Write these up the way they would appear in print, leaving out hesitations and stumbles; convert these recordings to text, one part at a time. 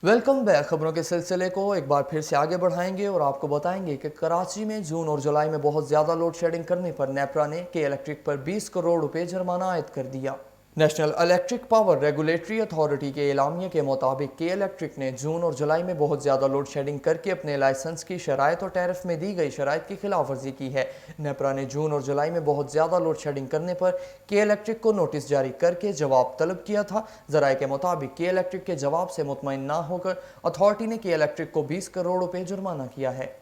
Welcome back. खबरों के सिलसिले को एक बार फिर से आगे बढ़ाएंगे और आपको बताएंगे कि कराची में जून और जुलाई में बहुत ज़्यादा लोड शेडिंग करने पर नेपरा ने के इलेक्ट्रिक पर 20 करोड़ रुपए जुर्माना आयद कर दिया। National electric power regulatory authority के एलामिया के मुताबिक के इलेक्ट्रिक ने जून और जुलाई में बहुत ज़्यादा लोड शेडिंग करके अपने लाइसेंस की शराइत और टैरिफ में दी गई शराइत की खिलाफ वर्जी की है। नेपरा ने जून और जुलाई में बहुत ज़्यादा लोड शेडिंग करने पर के इलेक्ट्रिक को नोटिस जारी करके जवाब तलब किया था। जराये के मुताबिक के इलेक्ट्रिक के जवाब से मुतमईन ना होकर अथॉरिटी ने के इलेक्ट्रिक को 20 करोड़ रुपए जुर्माना किया है।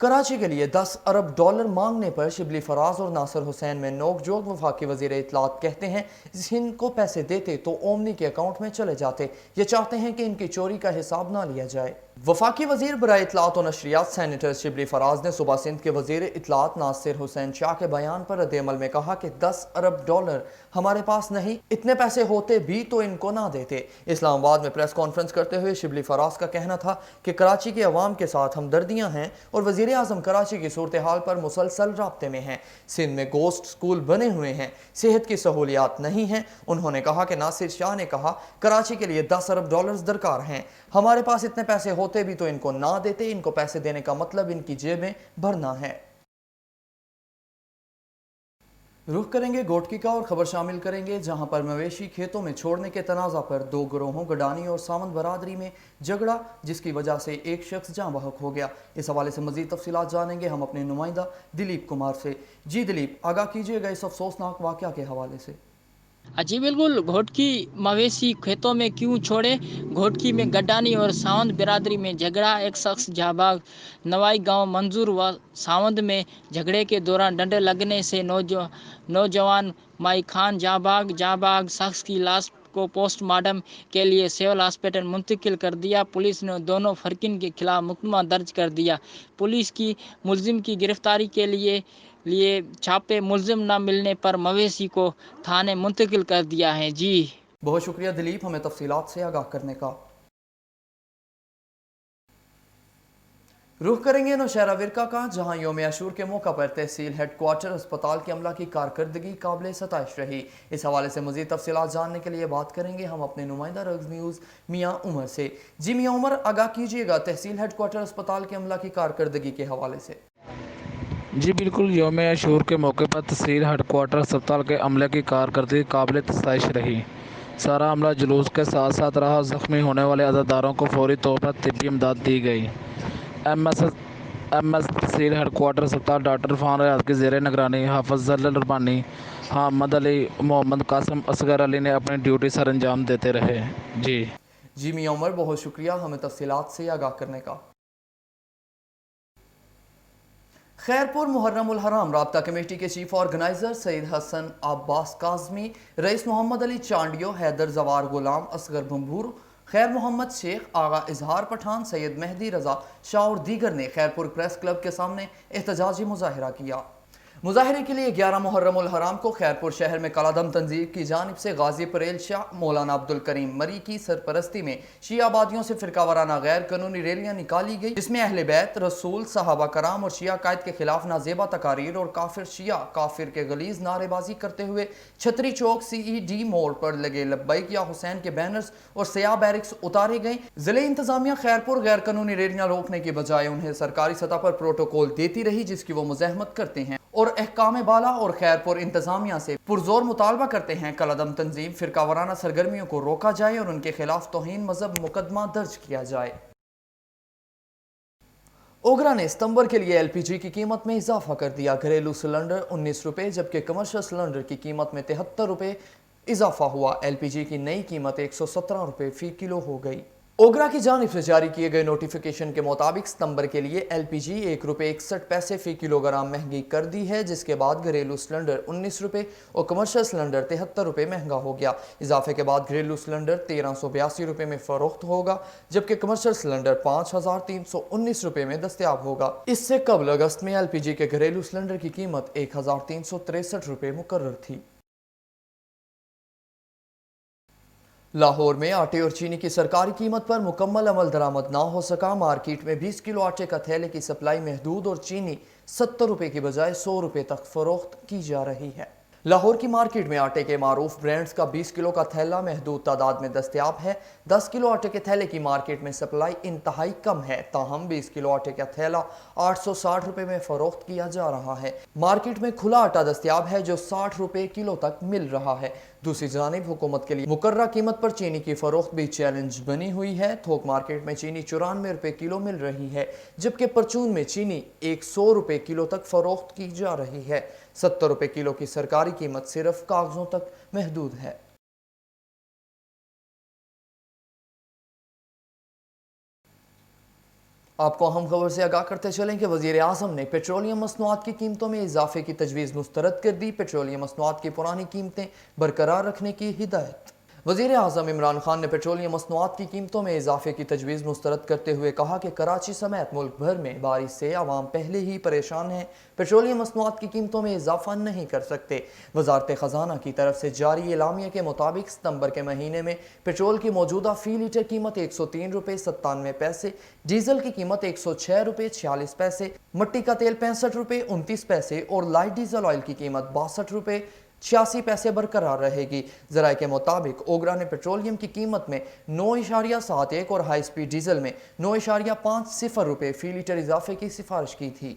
कराची के लिए 10 अरब डॉलर मांगने पर शिबली फराज और नासिर हुसैन में नोकझोंक। वफाकी वजीर इत्तलात कहते हैं हिंद को पैसे देते तो ओमनी के अकाउंट में चले जाते। ये चाहते हैं कि इनकी चोरी का हिसाब ना लिया जाए। वफाकी वजीर बराए इत्तलात और नशरियात सेनेटर शिबली फराज ने सुबह सिंध के वजीर इत्तलात नासिर हुसैन शाह के बयान पर रद्द-ए-अमल में कहा कि 10 अरब डॉलर हमारे पास नहीं, इतने पैसे होते भी तो इनको ना देते। इस्लामाबाद में प्रेस कॉन्फ्रेंस करते हुए शिबली फराज का कहना था कि कराची के अवाम के साथ हमदर्दियां हैं और वजीर आजम कराची की सूरत हाल पर मुसलसल राब्ते में हैं। सिंध में गोश्त स्कूल बने हुए हैं, सेहत की सहूलियात नहीं हैं। उन्होंने कहा कि नासिर शाह ने कहा कराची के लिए 10 अरब डॉलर्स दरकार हैं, हमारे पास इतने पैसे होते भी तो इनको ना देते। इनको पैसे देने का मतलब इनकी जेबें भरना है। रुख करेंगे गोटकी का और खबर शामिल करेंगे जहां पर मवेशी खेतों में छोड़ने के तनाज़ा पर दो गिरोहों गडानी और सावंत बरादरी में झगड़ा, जिसकी वजह से एक शख्स जाँ बहक हो गया। इस हवाले से मजीद तफसीलात जानेंगे हम अपने नुमाइंदा दिलीप कुमार से। जी दिलीप, आगाह कीजिएगा इस अफसोसनाक वाक़या के हवाले से। जी बिल्कुल। घोटकी मवेशी खेतों में क्यों छोड़े। घोटकी में गड्डानी और सावंत बिरादरी में झगड़ा, एक शख्स जहाबाग नवाई गांव मंजूर व सावंत में झगड़े के दौरान डंडे लगने से नौजवान माई खान जहाबाग शख्स की लाश को पोस्टमार्टम के लिए सिविल हॉस्पिटल मुंतकिल कर दिया। पुलिस ने दोनों फर्किन के खिलाफ मुकदमा दर्ज कर दिया। पुलिस की मुलजिम की गिरफ्तारी के लिए छापे, मुलजिम न मिलने पर मवेशी को थाने मुंतकिल कर दिया है। जी बहुत शुक्रिया दिलीप, हमें तफसीलात से आगाह करने का। रुख करेंगे नौशहरा विरका का, जहां योम आशूर के मौका पर तहसील हेडक्वार्टर अस्पताल के अमला की कारकर्दगी काबिल सताइश रही। इस हवाले से मजीद तफसीलात जानने के लिए बात करेंगे हम अपने नुमाइंदा रग्स न्यूज़ मियाँ उमर से। जी मियाँ उमर, आगाह कीजिएगा तहसील हेडक्वार्टर अस्पताल के अमला की कारकर्दगी के हवाले से। जी बिल्कुल, योम आशूर के मौके पर तहसील हेडक्वार्टर अस्पताल के अमले की कारकर्दगी काबिल तस्ताइश रही। सारा अमला जुलूस के साथ साथ रहा। ज़ख्मी होने वाले अज़ादारों को फौरी तौर पर तिब्बी इमदाद दी गई। एमएस तहसील हेडक्वार्टर अस्पताल डॉक्टर इरफान रियाज की ज़ेर निगरानी हाफिज़ रब्बानी, हामिद अली, मोहम्मद कासिम, असगर अली ने अपनी ड्यूटी सर अंजाम देते रहे। जी मियाँ उमर, बहुत शुक्रिया हमें तफसीलात से आगाह करने का। खैरपुर मुहर्रम उल हराम राब्ता कमेटी के chief organiser Saeed Hasan Abbas Kazmi, rice Mohammad Ali Chandio, Haider जवार गुलाम, असगर भंभूर, खैर मोहम्मद शेख, आगा इजहार पठान, सैयद मेहदी रजा शाह और दीगर ने खैरपुर प्रेस क्लब के सामने एहतजाजी मुजाहिरा किया। मुजाहरे के लिए 11 मुहर्रम उल हराम को खैरपुर शहर में कलादम तंजीम की जानिब से गाजी परेल शाह, मौलाना अब्दुल करीम मरी की सरपरस्ती में शिया आबादियों से फिरका वाराना गैर कानूनी रैलियां निकाली गई, जिसमें अहले बैत, रसूल, सहाबा कराम और शिया कायद के खिलाफ नाजेबा तकारीर और काफिर शिया काफिर के गलीज नारेबाजी करते हुए छतरी चौक CED मोड़ पर लगे लब्बैक या हुसैन के बैनर्स और सयाह बैरिक्स उतारे गए। जिले इंतजामिया खैरपुर गैर कानूनी रैलियां रोकने की बजाय उन्हें सरकारी सतह पर प्रोटोकॉल देती रही, जिसकी वो मुज़ाहमत करते हैं और अहकाम बाला और खैरपुर इंतजामिया से पुरजोर मुतालबा करते हैं कलादम तंजीम फिरका वाराना सरगर्मियों को रोका जाए और उनके खिलाफ तौहीन मजहब मुकदमा दर्ज किया जाए। ओगरा ने सितंबर के लिए LPG की कीमत में इजाफा कर दिया। घरेलू सिलेंडर 19 रुपये जबकि कमर्शियल सिलेंडर की कीमत में 73 रुपये इजाफा हुआ। LPG की नई कीमत 117 रुपये फी किलो हो गई। ओगरा की जानिब से जारी किए गए नोटिफिकेशन के मुताबिक सितंबर के लिए LPG 1 रुपये 61 पैसे फी किलोग्राम महंगी कर दी है, जिसके बाद घरेलू सिलेंडर 19 रुपये और कमर्शियल सिलेंडर 73 रुपये महंगा हो गया। इजाफे के बाद घरेलू सिलेंडर 1382 रुपये में फरोख्त होगा जबकि कमर्शियल सिलेंडर 5319 रुपये में दस्तयाब होगा। इससे कबल अगस्त में LPG के घरेलू सिलेंडर की कीमत 1363 रुपये मुकर्रर थी। लाहौर में आटे और चीनी की सरकारी कीमत पर मुकम्मल अमल दरामद ना हो सका। मार्केट में 20 किलो आटे का थैले की सप्लाई महदूद और चीनी 70 रुपये की बजाय 100 रुपये तक फरोख्त की जा रही है। لاہور کی مارکیٹ میں آٹے کے معروف برانڈز کا 20 کلو کا تھیلا محدود تعداد میں دستیاب ہے۔ 10 کلو آٹے کے تھیلے کی مارکیٹ میں سپلائی انتہائی کم ہے، تاہم 20 کلو آٹے کا تھیلا 860 روپے میں فروخت کیا جا رہا ہے۔ مارکیٹ میں کھلا آٹا دستیاب ہے جو 60 روپے کلو تک مل رہا ہے۔ دوسری جانب حکومت کے لیے مقررہ قیمت پر چینی کی فروخت بھی چیلنج بنی ہوئی ہے۔ تھوک مارکیٹ میں چینی 94 روپے کلو مل رہی ہے، جبکہ پرچون میں چینی 100 روپے کلو تک فروخت کی جا رہی ہے۔ 70 روپے کلو کی سرکاری قیمت صرف کاغذوں تک محدود ہے۔ آپ کو اہم خبر سے آگاہ کرتے چلیں کہ وزیر اعظم نے پیٹرولیم مصنوعات کی قیمتوں میں اضافے کی تجویز مسترد کر دی۔ پیٹرولیم مصنوعات کی پرانی قیمتیں برقرار رکھنے کی ہدایت۔ وزیر اعظم عمران خان نے پیٹرولیم مصنوعات کی قیمتوں میں اضافے کی تجویز مسترد کرتے ہوئے کہا کہ کراچی سمیت ملک بھر میں بارش سے عوام پہلے ہی پریشان ہیں، پیٹرولیم مصنوعات کی قیمتوں میں اضافہ نہیں کر سکتے۔ وزارت خزانہ کی طرف سے جاری اعلامیہ کے مطابق ستمبر کے مہینے میں پیٹرول کی موجودہ فی لیٹر قیمت 103 روپے 97 پیسے، ڈیزل کی قیمت 106 روپے 46 پیسے، مٹی کا تیل 65 روپے 29 پیسے اور لائٹ ڈیزل آئل کی قیمت 62 روپے 86 پیسے برقرار رہے گی۔ ذرائع کے مطابق اوگرا نے پیٹرولیم کی قیمت میں 9.71 اور ہائی سپیڈ ڈیزل میں 9.50 روپے فی لیٹر اضافے کی سفارش کی تھی۔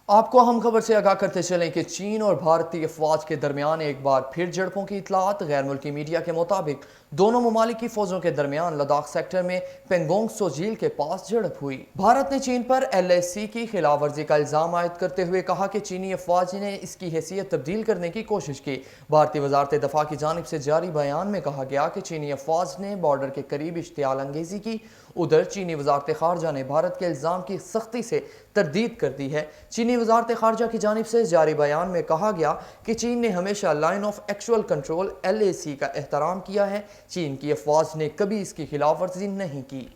آپ کو اہم خبر سے آگاہ کرتے چلیں کہ چین اور بھارتی افواج کے درمیان ایک بار پھر جھڑپوں کی اطلاعات۔ غیر ملکی میڈیا کے مطابق دونوں ممالک کی فوجوں کے درمیان لداخ سیکٹر میں پینگونگ سو جھیل کے پاس جھڑپ ہوئی۔ بھارت نے چین پر LAC کی خلاف ورزی کا الزام عائد کرتے ہوئے کہا کہ چینی افواج نے اس کی حیثیت تبدیل کرنے کی کوشش کی۔ بھارتی وزارت دفاع کی جانب سے جاری بیان میں کہا گیا کہ چینی افواج نے بارڈر کے قریب اشتعال انگیزی کی۔ ادھر چینی وزارت خارجہ نے بھارت کے الزام کی سختی سے تردید کر دی ہے۔ چینی وزارت خارجہ کی جانب سے جاری بیان میں کہا گیا کہ چین نے ہمیشہ line of actual control LAC کا احترام کیا ہے۔ چین کی افواج نے کبھی اس کی خلاف ورزی نہیں کی۔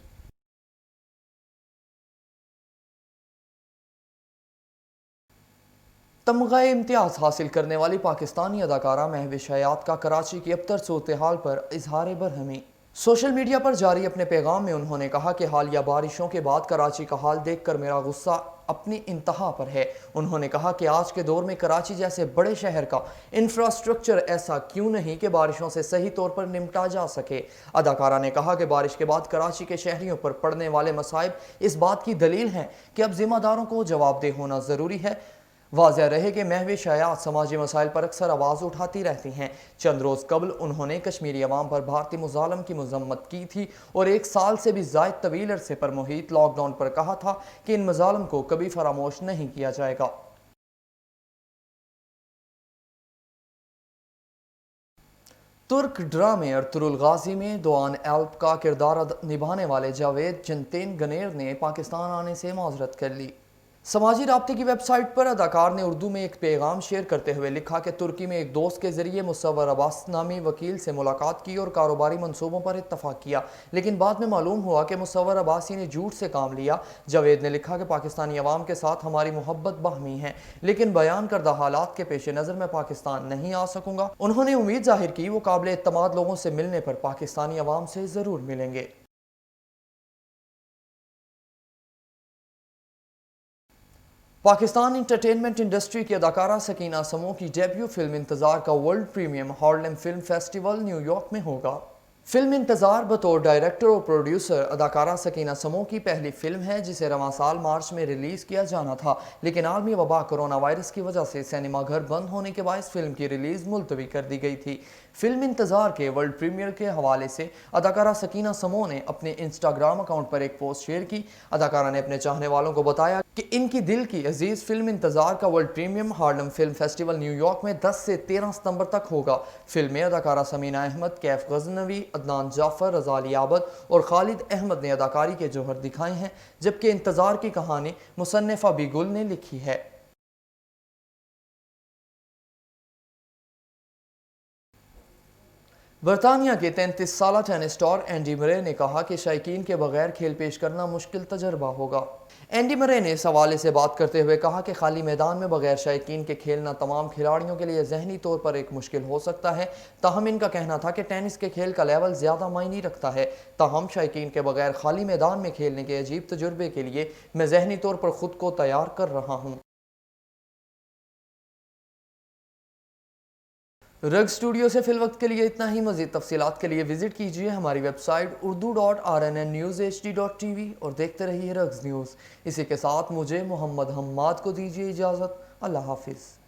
تمغہ امتیاز حاصل کرنے والی پاکستانی اداکارہ مہوش حیات کا کراچی کی ابتر صورتحال پر اظہار برہمی۔ سوشل میڈیا پر جاری اپنے پیغام میں انہوں نے کہا کہ حالیہ بارشوں کے بعد کراچی کا حال دیکھ کر میرا غصہ اپنی انتہا پر ہے۔ انہوں نے کہا کہ آج کے دور میں کراچی جیسے بڑے شہر کا انفراسٹرکچر ایسا کیوں نہیں کہ بارشوں سے صحیح طور پر نمٹا جا سکے۔ اداکارہ نے کہا کہ بارش کے بعد کراچی کے شہریوں پر پڑنے والے مصائب اس بات کی دلیل ہیں کہ اب ذمہ داروں کو جواب دہ ہونا ضروری ہے۔ واضح رہے کہ مہوش حیات سماجی مسائل پر اکثر آواز اٹھاتی رہتی ہیں۔ چند روز قبل انہوں نے کشمیری عوام پر بھارتی مظالم کی مذمت کی تھی اور 1 سال سے بھی زائد طویل عرصے پر محیط لاک ڈاؤن پر کہا تھا کہ ان مظالم کو کبھی فراموش نہیں کیا جائے گا۔ ترک ڈرامے ارطغرل غازی میں دوان ایلپ کا کردار نبھانے والے جاوید جنتین گنیر نے پاکستان آنے سے معذرت کر لی۔ سماجی رابطے کی ویب سائٹ پر اداکار نے اردو میں ایک پیغام شیئر کرتے ہوئے لکھا کہ ترکی میں ایک دوست کے ذریعے مصور عباس نامی وکیل سے ملاقات کی اور کاروباری منصوبوں پر اتفاق کیا، لیکن بعد میں معلوم ہوا کہ مصور عباسی نے جھوٹ سے کام لیا۔ جاوید نے لکھا کہ پاکستانی عوام کے ساتھ ہماری محبت باہمی ہے، لیکن بیان کردہ حالات کے پیش نظر میں پاکستان نہیں آ سکوں گا۔ انہوں نے امید ظاہر کی وہ قابل اعتماد لوگوں سے ملنے پر پاکستانی عوام سے ضرور ملیں گے۔ پاکستان انٹرٹینمنٹ انڈسٹری کی اداکارہ سکینہ سمو کی ڈیبیو فلم انتظار کا world premium Harlem film festival new York میں ہوگا۔ فلم انتظار بطور ڈائریکٹر اور پروڈیوسر اداکارہ سکینہ سمو کی پہلی فلم ہے جسے رواں سال مارچ میں ریلیز کیا جانا تھا، لیکن عالمی وبا کرونا وائرس کی وجہ سے سینما گھر بند ہونے کے باعث فلم کی ریلیز ملتوی کر دی گئی تھی۔ فلم انتظار کے ورلڈ پریمیئر کے حوالے سے اداکارہ سکینہ سمو نے اپنے انسٹاگرام اکاؤنٹ پر ایک پوسٹ شیئر کی۔ اداکارہ نے اپنے چاہنے والوں کو بتایا کہ ان کی دل کی عزیز فلم انتظار کا world premium Harlem film festival new York میں 10 سے 13 ستمبر تک ہوگا۔ فلم میں اداکارہ سمینہ احمد، کیف غزنوی، عدنان جعفر، رضا علی عابد اور خالد احمد نے اداکاری کے جوہر دکھائے ہیں، جبکہ انتظار کی کہانی مصنفہ بی گل نے لکھی ہے۔ برطانیہ کے 33 سالہ ٹینس اسٹار اینڈی مرے نے کہا کہ شائقین کے بغیر کھیل پیش کرنا مشکل تجربہ ہوگا۔ اینڈی مرے نے اس حوالے سے بات کرتے ہوئے کہا کہ خالی میدان میں بغیر شائقین کے کھیلنا تمام کھلاڑیوں کے لیے ذہنی طور پر ایک مشکل ہو سکتا ہے، تاہم ان کا کہنا تھا کہ ٹینس کے کھیل کا لیول زیادہ معنی رکھتا ہے، تاہم شائقین کے بغیر خالی میدان میں کھیلنے کے عجیب تجربے کے لیے میں ذہنی طور پر خود کو تیار کر رہا ہوں۔ رگ اسٹوڈیو سے فی الوقت کے لیے اتنا ہی۔ مزید تفصیلات کے لیے وزٹ کیجیے ہماری ویب سائٹ urdu.rnnewshd.tv اور دیکھتے رہیے رگز نیوز۔ اسی کے ساتھ مجھے محمد حماد کو دیجیے اجازت۔ اللہ حافظ۔